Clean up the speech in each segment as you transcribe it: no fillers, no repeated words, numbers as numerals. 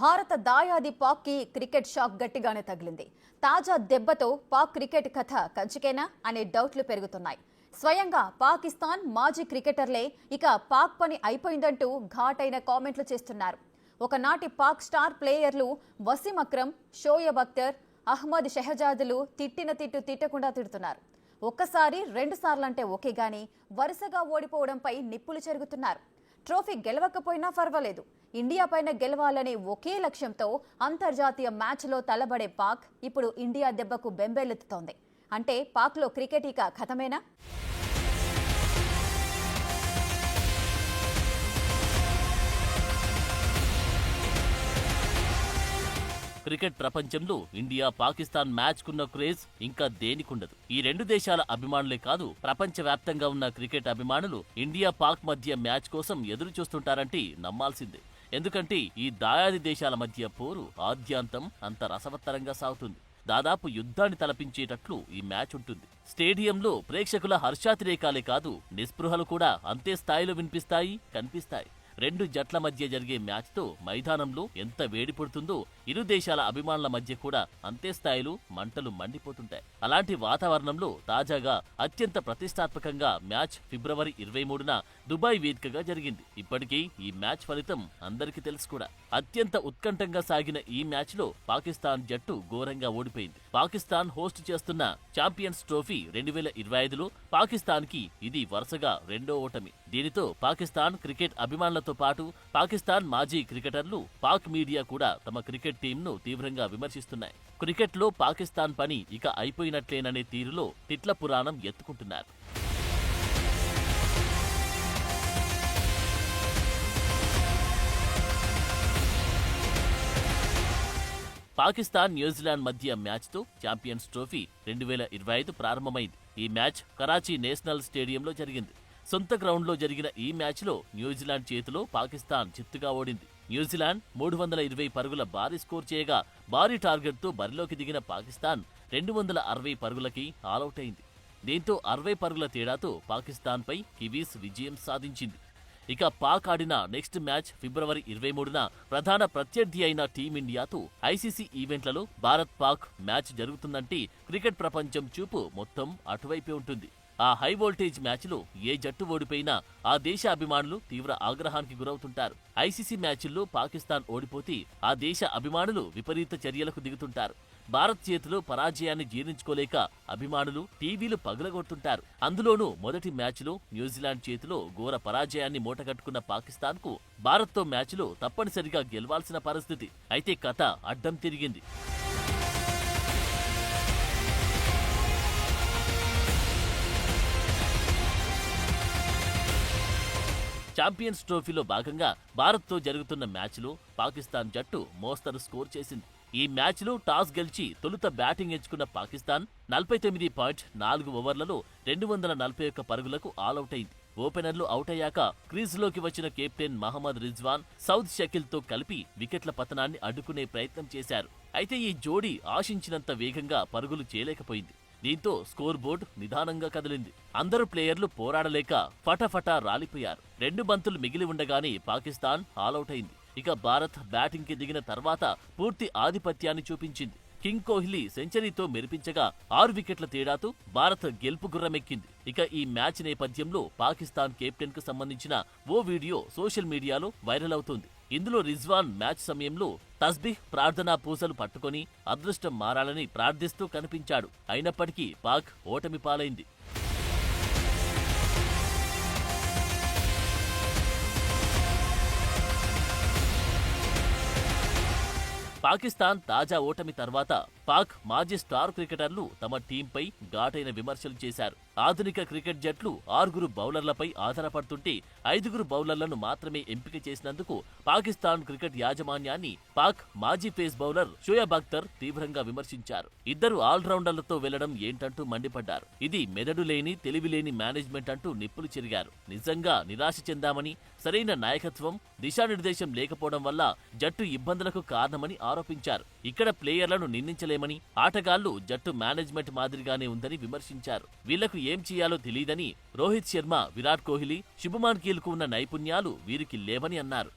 భారత దాయాది పాక్కి cricket shock గట్టిగానే తగిలింది. తాజా దెబ్బతో పాక్ క్రికెట్ కథ కంచికేనా అనే డౌట్లు పెరుగుతున్నాయి. స్వయంగా పాకిస్తాన్ మాజీ క్రికెటర్లే ఇక పాక్ పని అయిపోయిందంటూ ఘాటైన కామెంట్లు చేస్తున్నారు. ఒకనాటి పాక్ స్టార్ ప్లేయర్లు వసీం అక్రమ్, షోయబ్ అఖ్తర్, అహ్మద్ షెహజాదులు తిట్టిన తిట్టకుండా తిడుతున్నారు. ఒక్కసారి 2 సార్లంటే ఓకే గాని వరుసగా ఓడిపోవడంపై నిప్పులు చెరుగుతున్నారు. ట్రోఫీ గెలవకపోయినా పర్వాలేదు, ఇండియా పైన గెలవాలనే ఒకే లక్ష్యంతో అంతర్జాతీయ మ్యాచ్లో తలబడే పాక్ ఇప్పుడు ఇండియా దెబ్బకు బెంబేలెత్తుతోంది. అంటే పాక్లో క్రికెట్ ఇక ఖతమేనా? క్రికెట్ ప్రపంచంలో ఇండియా పాకిస్తాన్ మ్యాచ్ కున్న క్రేజ్ ఇంకా దేనికుండదు. ఈ 2 దేశాల అభిమానులే కాదు, ప్రపంచవ్యాప్తంగా ఉన్న క్రికెట్ అభిమానులు ఇండియా పాక్ మధ్య మ్యాచ్ కోసం ఎదురు చూస్తుంటారంటే నమ్మాల్సిందే. ఎందుకంటే ఈ దాయాది దేశాల మధ్య పోరు ఆద్యాంతం అంత రసవత్తరంగా సాగుతుంది. దాదాపు యుద్ధాన్ని తలపించేటట్లు ఈ మ్యాచ్ ఉంటుంది. స్టేడియంలో ప్రేక్షకుల హర్షాతిరేకాలే కాదు, నిస్పృహలు కూడా అంతే స్థాయిలో వినిపిస్తాయి, కనిపిస్తాయి. 2 జట్ల మధ్య జరిగే మ్యాచ్తో మైదానంలో ఎంత వేడి పుడుతుందో ఇరు దేశాల అభిమానుల మధ్య కూడా అంతే స్థాయిలో మంటలు మండిపోతుంటాయి. అలాంటి వాతావరణంలో తాజాగా అత్యంత ప్రతిష్టాత్మకంగా మ్యాచ్ ఫిబ్రవరి 23న దుబాయ్ వేదికగా జరిగింది. ఇప్పటికీ ఈ మ్యాచ్ ఫలితం అందరికీ తెలుసు కూడా. అత్యంత ఉత్కంఠంగా సాగిన ఈ మ్యాచ్లో పాకిస్తాన్ జట్టు ఘోరంగా ఓడిపోయింది. పాకిస్తాన్ హోస్ట్ చేస్తున్న ఛాంపియన్స్ ట్రోఫీ 2025లో పాకిస్తాన్కి ఇది వరుసగా 2వ ఓటమి. దీనితో పాకిస్తాన్ క్రికెట్ అభిమానులతో పాటు పాకిస్తాన్ మాజీ క్రికెటర్లు, పాక్ మీడియా కూడా తమ క్రికెట్ టీంను తీవ్రంగా విమర్శిస్తున్నాయి. క్రికెట్లో పాకిస్తాన్ పని ఇక అయిపోయినట్లేననే తీరులో తిట్ల పురాణం ఎత్తుకుంటున్నారు. పాకిస్తాన్ న్యూజిలాండ్ మధ్య మ్యాచ్తో ఛాంపియన్స్ ట్రోఫీ 2025 ప్రారంభమైంది. ఈ మ్యాచ్ కరాచీ నేషనల్ స్టేడియంలో జరిగింది. సొంత గ్రౌండ్లో జరిగిన ఈ మ్యాచ్లో న్యూజిలాండ్ చేతిలో పాకిస్తాన్ చిత్తుగా ఓడింది. న్యూజిలాండ్ 320 పరుగుల భారీ స్కోర్ చేయగా భారీ టార్గెట్తో బరిలోకి దిగిన పాకిస్తాన్ 260 పరుగులకి ఆలౌట్ అయింది. దీంతో 60 పరుగుల తేడాతో పాకిస్తాన్పై కివీస్ విజయం సాధించింది. ఇక పాక్ ఆడిన నెక్స్ట్ మ్యాచ్ ఫిబ్రవరి 23న ప్రధాన ప్రత్యర్థి అయిన టీమిండియాతో ఐసీసీ ఈవెంట్లలో భారత్ పాక్ మ్యాచ్ జరుగుతుందంటే క్రికెట్ ప్రపంచం చూపు మొత్తం అటువైపే ఉంటుంది. ఆ హై వోల్టేజ్ మ్యాచ్లో ఏ జట్టు ఓడిపోయినా ఆ దేశ అభిమానులు తీవ్ర ఆగ్రహానికి గురవుతుంటారు. ఐసీసీ మ్యాచ్ల్లో పాకిస్తాన్ ఓడిపోతే ఆ దేశ అభిమానులు విపరీత చర్యలకు దిగుతుంటారు. భారత్ చేతిలో పరాజయాన్ని జీర్ణించుకోలేక అభిమానులు టీవీలు పగులగొడుతుంటారు. అందులోనూ మొదటి మ్యాచ్లో న్యూజిలాండ్ చేతిలో ఘోర పరాజయాన్ని మూటగట్టుకున్న పాకిస్తాన్కు భారత్తో మ్యాచ్లో తప్పనిసరిగా గెలవాల్సిన పరిస్థితి. అయితే కథ అడ్డం తిరిగింది. ఛాంపియన్స్ ట్రోఫీలో భాగంగా భారత్తో జరుగుతున్న మ్యాచ్లో పాకిస్తాన్ జట్టు మోస్తరు స్కోర్ చేసింది. ఈ మ్యాచ్లో టాస్ గెలిచి తొలుత బ్యాటింగ్ ఎంచుకున్న పాకిస్తాన్ 49.4 ఓవర్లలో 241 పరుగులకు ఆలౌట్ అయింది. ఓపెనర్లు అవుట్ అయ్యాక క్రీజులోకి వచ్చిన కెప్టెన్ మహమ్మద్ రిజ్వాన్, సౌద్ షకిల్తో కలిపి వికెట్ల పతనాన్ని అడ్డుకునే ప్రయత్నం చేశారు. అయితే ఈ జోడీ ఆశించినంత వేగంగా పరుగులు చేయలేకపోయింది. దీంతో స్కోర్ బోర్డు నిదానంగా కదిలింది. అందరు ప్లేయర్లు పోరాడలేక ఫటాఫటా రాలిపోయారు. 2 బంతులు మిగిలి ఉండగానే పాకిస్తాన్ ఆలౌట్ అయింది. ఇక భారత్ బ్యాటింగ్ కి దిగిన తర్వాత పూర్తి ఆధిపత్యాన్ని చూపించింది. కింగ్ కోహ్లీ సెంచరీతో మెరిపించగా 6 వికెట్ల తేడాతో భారత్ గెలుపు గుర్రమెక్కింది. ఇక ఈ మ్యాచ్ నేపథ్యంలో పాకిస్తాన్ కెప్టెన్ కు సంబంధించిన ఓ వీడియో సోషల్ మీడియాలో వైరల్ అవుతోంది. ఇందులో రిజ్వాన్ మ్యాచ్ సమయంలో తస్బీహ్ ప్రార్థనా పూసలు పట్టుకొని అదృష్టం మారాలని ప్రార్థిస్తూ కనిపించాడు. అయినప్పటికీ పాక్ ఓటమి పాలైంది. పాకిస్తాన్ తాజా ఓటమి తర్వాత పాక్ మాజీ స్టార్ క్రికెటర్లు తమ టీంపై ఘాటైన విమర్శలు చేశారు. ఆధునిక క్రికెట్ జట్లు 6 బౌలర్లపై ఆధారపడుతుంటే 5 బౌలర్లను మాత్రమే ఎంపిక చేసినందుకు పాకిస్తాన్ క్రికెట్ యాజమాన్యాన్ని పాక్ మాజీ పేస్ బౌలర్ షోయబ్ అఖ్తర్ తీవ్రంగా విమర్శించారు. 2 ఆల్రౌండర్లతో వెళ్లడం ఏంటంటూ మండిపడ్డారు. ఇది మెదడు లేని, తెలివిలేని మేనేజ్మెంట్ అంటూ నిప్పులు చెరిగారు. నిజంగా నిరాశ చెందామని, సరైన నాయకత్వం, దిశానిర్దేశం లేకపోవడం వల్ల జట్టు ఇబ్బందులకు కారణమని ఆరోపించారు. ఇక్కడ ప్లేయర్లను నిందించలేమని, ఆటగాళ్లు జట్టు మేనేజ్మెంట్ మాదిరిగానే ఉందని విమర్శించారు. వీళ్లకు ఏం చేయాలో తెలియదని, రోహిత్ శర్మ, విరాట్ కోహ్లీ, శుభమాన్ గిల్కు ఉన్న నైపుణ్యాలు వీరికి లేవని అన్నారు.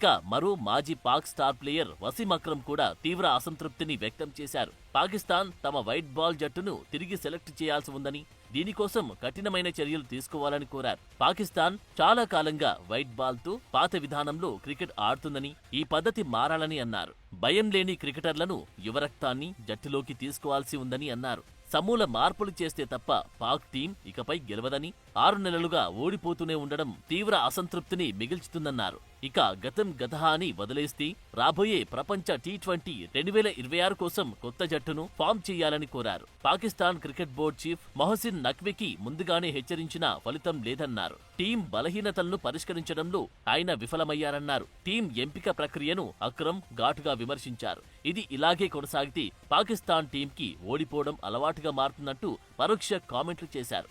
ఇక మరో మాజీ పాక్ స్టార్ ప్లేయర్ వసీం అక్రమ్ కూడా తీవ్ర అసంతృప్తిని వ్యక్తం చేశారు. పాకిస్తాన్ తమ వైట్ బాల్ జట్టును తిరిగి సెలెక్ట్ చేయాల్సి ఉందని, దీనికోసం కఠినమైన చర్యలు తీసుకోవాలని కోరారు. పాకిస్తాన్ చాలా కాలంగా వైట్ బాల్ తో పాత విధానంలో క్రికెట్ ఆడుతుందని, ఈ పద్ధతి మారాలని అన్నారు. భయం లేని క్రికెటర్లను, యువరక్తాన్ని జట్టులోకి తీసుకోవాల్సి ఉందని అన్నారు. సమూల మార్పులు చేస్తే తప్ప పాక్ టీం ఇకపై గెలవదని, 6 నెలలుగా ఓడిపోతూనే ఉండడం తీవ్ర అసంతృప్తిని మిగిల్చుతుందన్నారు. ఇక గతం గతహా అని వదిలేస్తే రాబోయే ప్రపంచ T20 2026 కోసం కొత్త జట్టును ఫామ్ చేయాలని కోరారు. Pakistan cricket board chief Mohsin నఖ్వీకి ముందుగానే హెచ్చరించినా ఫలితం లేదన్నారు. టీం బలహీనతలను పరిష్కరించడంలో ఆయన విఫలమయ్యారన్నారు. టీం ఎంపిక ప్రక్రియను అక్రమ్ ఘాటుగా విమర్శించారు. ఇది ఇలాగే కొనసాగితే పాకిస్తాన్ టీంకి ఓడిపోవడం అలవాటుగా మారుతున్నట్టు పరోక్ష కామెంట్లు చేశారు.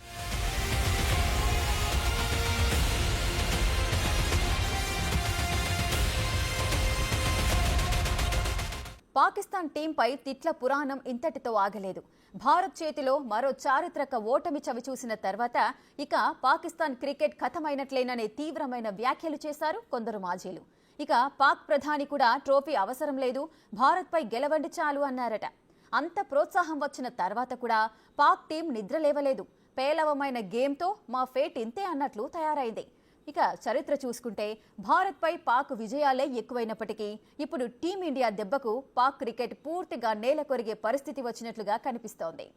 పాకిస్తాన్ టీంపై తిట్ల పురాణం ఇంతటితో ఆగలేదు. భారత్ చేతిలో మరో చారిత్రక ఓటమి చవిచూసిన తర్వాత ఇక పాకిస్తాన్ క్రికెట్ ఖతమైనట్లేననే తీవ్రమైన వ్యాఖ్యలు చేశారు కొందరు మాజీలు. ఇక పాక్ ప్రధాని కూడా ట్రోఫీ అవసరం లేదు, భారత్పై గెలవండి చాలు అన్నారట. అంత ప్రోత్సాహం వచ్చిన తర్వాత కూడా పాక్ టీం నిద్రలేవలేదు. పేలవమైన గేమ్తో మా ఫేట్ ఇంతే అన్నట్లు తయారైంది. ఇక చరిత్ర చూసుకుంటే భారత్పై పాక్ విజయాలే ఎక్కువైనప్పటికీ ఇప్పుడు టీమిండియా దెబ్బకు పాక్ క్రికెట్ పూర్తిగా నేల కొరిగే పరిస్థితి వచ్చినట్లుగా కనిపిస్తోంది.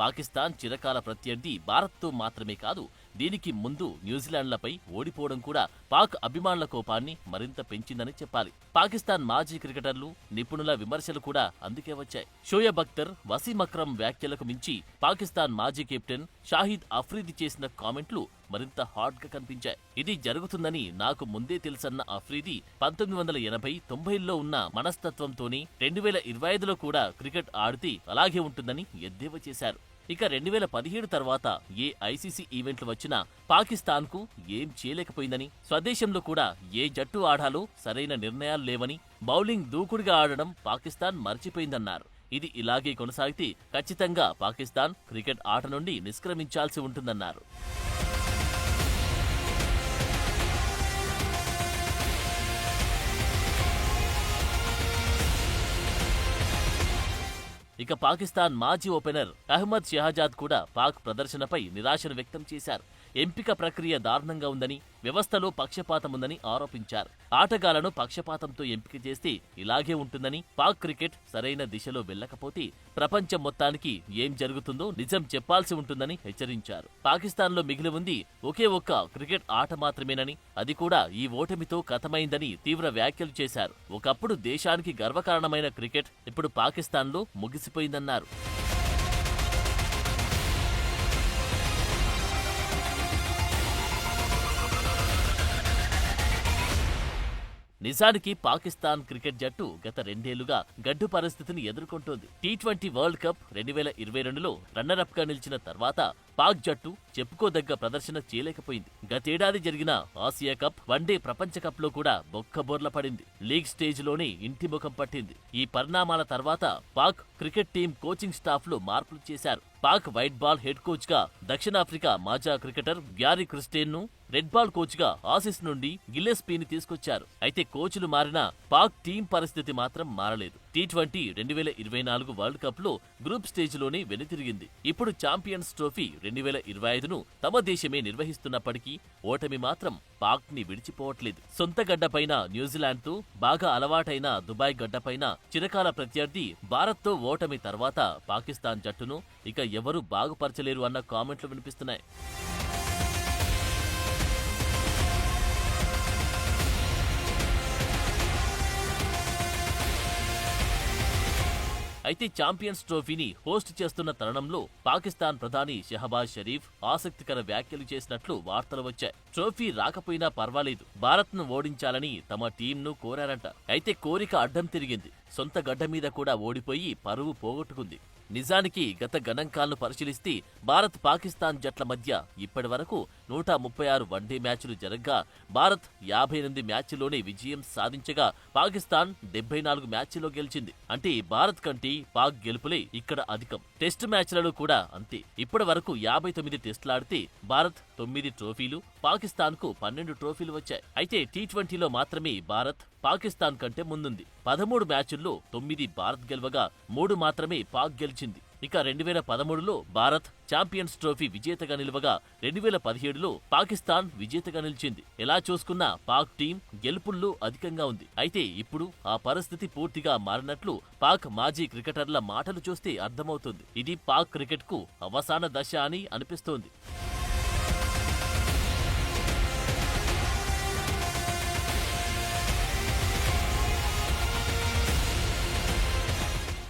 పాకిస్తాన్ చిరకాల ప్రత్యర్థి భారత్తో మాత్రమే కాదు, దీనికి ముందు న్యూజిలాండ్లపై ఓడిపోవడం కూడా పాక్ అభిమానుల కోపాన్ని మరింత పెంచిందని చెప్పాలి. పాకిస్తాన్ మాజీ క్రికెటర్లు, నిపుణుల విమర్శలు కూడా అందుకే వచ్చాయి. షోయబ్ అఖ్తర్, వసీం అక్రమ్ వ్యాఖ్యలకు మించి పాకిస్తాన్ మాజీ కెప్టెన్ షాహిద్ అఫ్రీది చేసిన కామెంట్లు మరింత హాట్ గా కనిపించాయి. ఇది జరుగుతుందని నాకు ముందే తెలుసన్న అఫ్రీది 1980-90ల్లో ఉన్న మనస్తత్వంతోనే 2025లో కూడా క్రికెట్ ఆడితే అలాగే ఉంటుందని ఎద్దేవా చేశారు. ఇక 2017 తర్వాత ఏ ఐసీసీ ఈవెంట్లు వచ్చినా పాకిస్తాన్కు ఏం చేయలేకపోయిందని, స్వదేశంలో కూడా ఏ జట్టు ఆడాలో సరైన నిర్ణయాలు లేవని, బౌలింగ్ దూకుడుగా ఆడడం పాకిస్తాన్ మర్చిపోయిందన్నారు. ఇది ఇలాగే కొనసాగితే ఖచ్చితంగా పాకిస్తాన్ క్రికెట్ ఆట నుండి నిష్క్రమించాల్సి ఉంటుందన్నారు. ఇక పాకిస్తాన్ మాజీ ఓపెనర్ అహ్మద్ షెహజాద్ కూడా పాక్ ప్రదర్శనపై నిరాశను వ్యక్తం చేశారు. ఎంపిక ప్రక్రియ దారుణంగా ఉందని, వ్యవస్థలో పక్షపాతముందని ఆరోపించారు. ఆటగాళ్లను పక్షపాతంతో ఎంపిక చేస్తే ఇలాగే ఉంటుందని, పాక్ క్రికెట్ సరైన దిశలో వెళ్లకపోతే ప్రపంచం మొత్తానికి ఏం జరుగుతుందో నిజం చెప్పాల్సి ఉంటుందని హెచ్చరించారు. పాకిస్తాన్లో మిగిలి ఉంది ఒకే ఒక్క క్రికెట్ ఆట మాత్రమేనని, అది కూడా ఈ ఓటమితో కథమైందని తీవ్ర వ్యాఖ్యలు చేశారు. ఒకప్పుడు దేశానికి గర్వకారణమైన క్రికెట్ ఇప్పుడు పాకిస్తాన్లో ముగిసిపోయిందన్నారు. నిజానికి పాకిస్తాన్ క్రికెట్ జట్టు గత 2 ఏళ్లుగా గడ్డు పరిస్థితిని ఎదుర్కొంటోంది. T20 వరల్డ్ కప్ 2022లో రన్నరప్ గా నిలిచిన తర్వాత పాక్ జట్టు చెప్పుకోదగ్గ ప్రదర్శన చేయలేకపోయింది. గతేడాది జరిగిన ఆసియా కప్, వన్డే ప్రపంచ కప్ లో కూడా బొక్కబోర్ల పడింది. లీగ్ స్టేజ్ లోనే ఇంటి ముఖం పట్టింది. ఈ పరిణామాల తర్వాత Pak cricket team coaching staff లో మార్పులు చేశారు. Pak white ball head coach గా దక్షిణాఫ్రికా మాజా క్రికెటర్ గ్యారీ క్రిస్టేన్ ను, రెడ్ బాల్ కోచ్ గా ఆసీస్ నుండి గిల్లెస్పీని తీసుకొచ్చారు. అయితే కోచ్లు మారినా పాక్ టీం పరిస్థితి మాత్రం మారలేదు. T20 2024 వరల్డ్ కప్ లో గ్రూప్ స్టేజ్ లోనే వెనుతిరిగింది. ఇప్పుడు ఛాంపియన్స్ ట్రోఫీ 2025ను తమ దేశమే నిర్వహిస్తున్నప్పటికీ ఓటమి మాత్రం పాక్ ని విడిచిపోవట్లేదు. సొంత గడ్డపైన న్యూజిలాండ్ తో, బాగా అలవాటైన దుబాయ్ గడ్డపైన చిరకాల ప్రత్యర్థి భారత్ తో ఓటమి తర్వాత పాకిస్తాన్ జట్టును ఇక ఎవరూ బాగుపరచలేరు అన్న కామెంట్లు వినిపిస్తున్నాయి. అయితే ఛాంపియన్స్ ట్రోఫీని హోస్ట్ చేస్తున్న తరుణంలో పాకిస్తాన్ ప్రధాని షెహబాజ్ షరీఫ్ ఆసక్తికర వ్యాఖ్యలు చేసినట్లు వార్తలు వచ్చాయి. ట్రోఫీ రాకపోయినా పర్వాలేదు, భారత్ ను ఓడించాలని తమ టీంను కోరారంట. అయితే కోరిక అడ్డం తిరిగింది. సొంత గడ్డ మీద కూడా ఓడిపోయి పరువు పోగొట్టుకుంది. నిజానికి గత గణాంకాలను పరిశీలిస్తే భారత్ పాకిస్తాన్ జట్ల మధ్య ఇప్పటి వరకు 136 వన్డే మ్యాచ్లు జరగ్గా భారత్ 58 మ్యాచ్ల్లోనే విజయం సాధించగా పాకిస్తాన్ 74 మ్యాచ్ల్లో గెలిచింది. అంటే భారత్ కంటే పాక్ గెలుపులే ఇక్కడ అధికం. టెస్టు మ్యాచ్లలో కూడా అంతే. ఇప్పటి వరకు 59 టెస్టులాడితే భారత్ 9 ట్రోఫీలు, పాకిస్తాన్ కు 12 ట్రోఫీలు వచ్చాయి. అయితే టీ20లో మాత్రమే భారత్ పాకిస్తాన్ కంటే ముందుంది. 13 మ్యాచుల్లో 9 భారత్ గెలవగా 3 మాత్రమే పాక్ గెలిచింది. ఇక 2013లో భారత్ ఛాంపియన్స్ ట్రోఫీ విజేతగా నిలవగా 2017లో పాకిస్తాన్ విజేతగా నిలిచింది. ఎలా చూసుకున్నా పాక్ టీం గెలుపుల్లో అధికంగా ఉంది. అయితే ఇప్పుడు ఆ పరిస్థితి పూర్తిగా మారినట్లు పాక్ మాజీ క్రికెటర్ల మాటలు చూస్తే అర్థమవుతుంది. ఇది పాక్ క్రికెట్ కు అవసాన దశ అని అనిపిస్తోంది.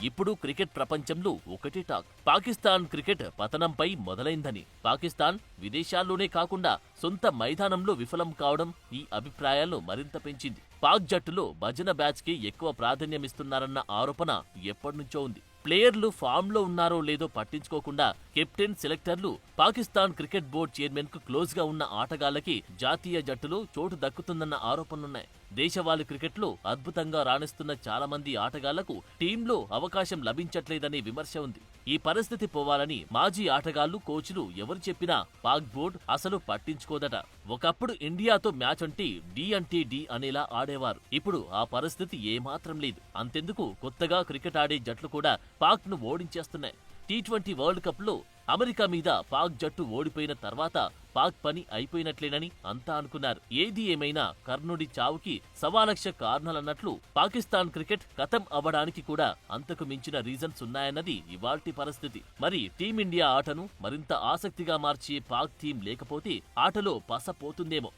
ఇప్పుడు క్రికెట్ ప్రపంచంలో ఒకటే టాక్. పాకిస్తాన్ క్రికెట్ పతనంపై మొదలైందని, పాకిస్తాన్ విదేశాల్లోనే కాకుండా సొంత మైదానంలో విఫలం కావడం ఈ అభిప్రాయాలను మరింత పెంచింది. పాక్ జట్టులో భజన బ్యాచ్ కి ఎక్కువ ప్రాధాన్యమిస్తున్నారన్న ఆరోపణ ఎప్పటినుంచో ఉంది. ప్లేయర్లు ఫామ్ లో ఉన్నారో లేదో పట్టించుకోకుండా కెప్టెన్, సెలెక్టర్లు పాకిస్తాన్ క్రికెట్ బోర్డు చైర్మన్ కు క్లోజ్ గా ఉన్న ఆటగాళ్లకి జాతీయ జట్టులో చోటు దక్కుతుందన్న ఆరోపణలున్నాయి. దేశవాళీ క్రికెట్లో అద్భుతంగా రాణిస్తున్న చాలా మంది ఆటగాళ్లకు టీంలో అవకాశం లభించట్లేదనే విమర్శ ఉంది. ఈ పరిస్థితి పోవాలని మాజీ ఆటగాళ్లు, కోచ్లు ఎవరు చెప్పినా పాక్ బోర్డు అసలు పట్టించుకోదట. ఒకప్పుడు ఇండియాతో మ్యాచ్ అంటే డి అనేలా ఆడేవారు. ఇప్పుడు ఆ పరిస్థితి ఏమాత్రం లేదు. అంతెందుకు కొత్తగా క్రికెట్ ఆడే జట్లు కూడా పాక్ ను ఓడించేస్తున్నాయి. టీ20 వరల్డ్ కప్ లో అమెరికా మీద పాక్ జట్టు ఓడిపోయిన తర్వాత పాక్ పని అయిపోయినట్లేనని అంతా అనుకున్నారు. ఏది ఏమైనా కర్ణుడి చావుకి 1,00,000 కారణాలన్నట్లు పాకిస్తాన్ క్రికెట్ ఖతం అవ్వడానికి కూడా అంతకు మించిన రీజన్స్ ఉన్నాయన్నది ఇవాల్టి పరిస్థితి. మరి టీమిండియా ఆటను మరింత ఆసక్తిగా మార్చే పాక్ టీం లేకపోతే ఆటలో పస పోతుందేమో.